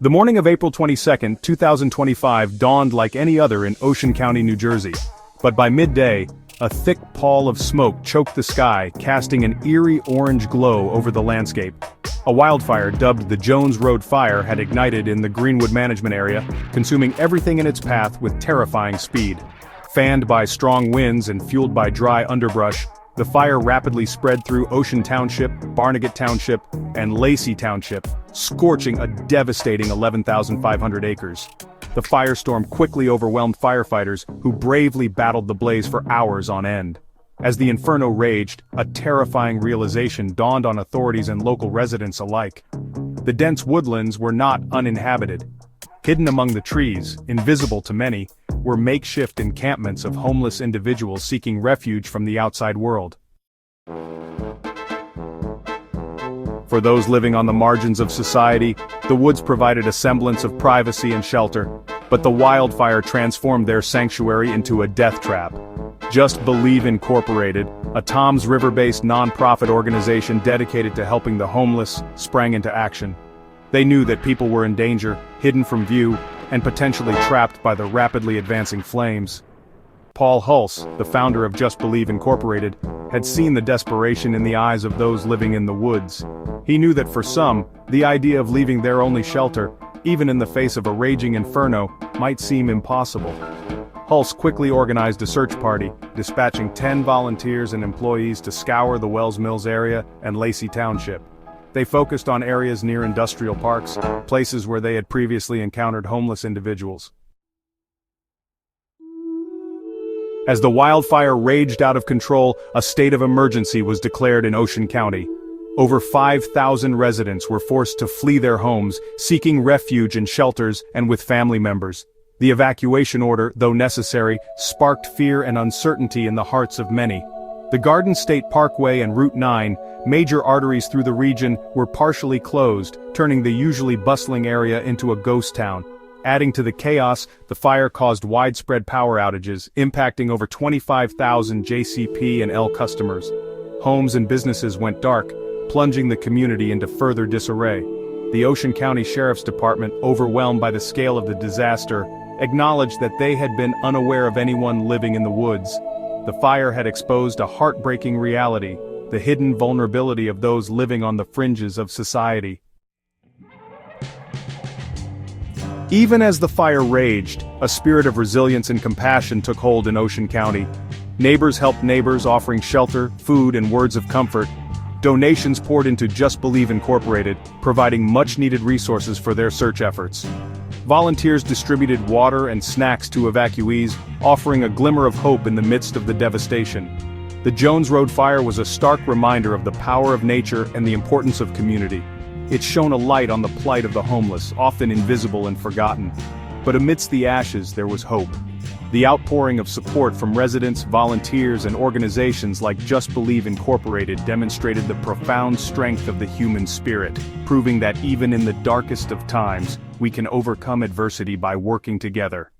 The morning of April 22, 2025 dawned like any other in Ocean County, New Jersey. But by midday, a thick pall of smoke choked the sky, casting an eerie orange glow over the landscape. A wildfire dubbed the Jones Road Fire had ignited in the Greenwood Management area, consuming everything in its path with terrifying speed. Fanned by strong winds and fueled by dry underbrush, the fire rapidly spread through Ocean Township, Barnegat Township, and Lacey Township, scorching a devastating 11,500 acres. The firestorm quickly overwhelmed firefighters, who bravely battled the blaze for hours on end. As the inferno raged, a terrifying realization dawned on authorities and local residents alike. The dense woodlands were not uninhabited. Hidden among the trees, invisible to many, were makeshift encampments of homeless individuals seeking refuge from the outside world. For those living on the margins of society, the woods provided a semblance of privacy and shelter, but the wildfire transformed their sanctuary into a death trap. Just Believe Incorporated, a Toms River-based non-profit organization dedicated to helping the homeless, sprang into action. They knew that people were in danger, hidden from view, and potentially trapped by the rapidly advancing flames. Paul Hulse, the founder of Just Believe Incorporated, had seen the desperation in the eyes of those living in the woods. He knew that for some, the idea of leaving their only shelter, even in the face of a raging inferno, might seem impossible. Hulse quickly organized a search party, dispatching 10 volunteers and employees to scour the Wells Mills area and Lacey Township. They focused on areas near industrial parks, places where they had previously encountered homeless individuals. As the wildfire raged out of control, a state of emergency was declared in Ocean County. Over 5,000 residents were forced to flee their homes, seeking refuge in shelters and with family members. The evacuation order, though necessary, sparked fear and uncertainty in the hearts of many. The Garden State Parkway and Route 9, major arteries through the region, were partially closed, turning the usually bustling area into a ghost town. Adding to the chaos, the fire caused widespread power outages, impacting over 25,000 JCP and L customers. Homes and businesses went dark, plunging the community into further disarray. The Ocean County Sheriff's Department, overwhelmed by the scale of the disaster, acknowledged that they had been unaware of anyone living in the woods. The fire had exposed a heartbreaking reality, the hidden vulnerability of those living on the fringes of society. Even as the fire raged, a spirit of resilience and compassion took hold in Ocean County. Neighbors helped neighbors, offering shelter, food, and words of comfort. Donations poured into Just Believe Incorporated, providing much-needed resources for their search efforts. Volunteers distributed water and snacks to evacuees, offering a glimmer of hope in the midst of the devastation. The Jones Road Fire was a stark reminder of the power of nature and the importance of community. It shone a light on the plight of the homeless, often invisible and forgotten. But amidst the ashes there was hope. The outpouring of support from residents, volunteers, and organizations like Just Believe Incorporated demonstrated the profound strength of the human spirit, proving that even in the darkest of times, we can overcome adversity by working together.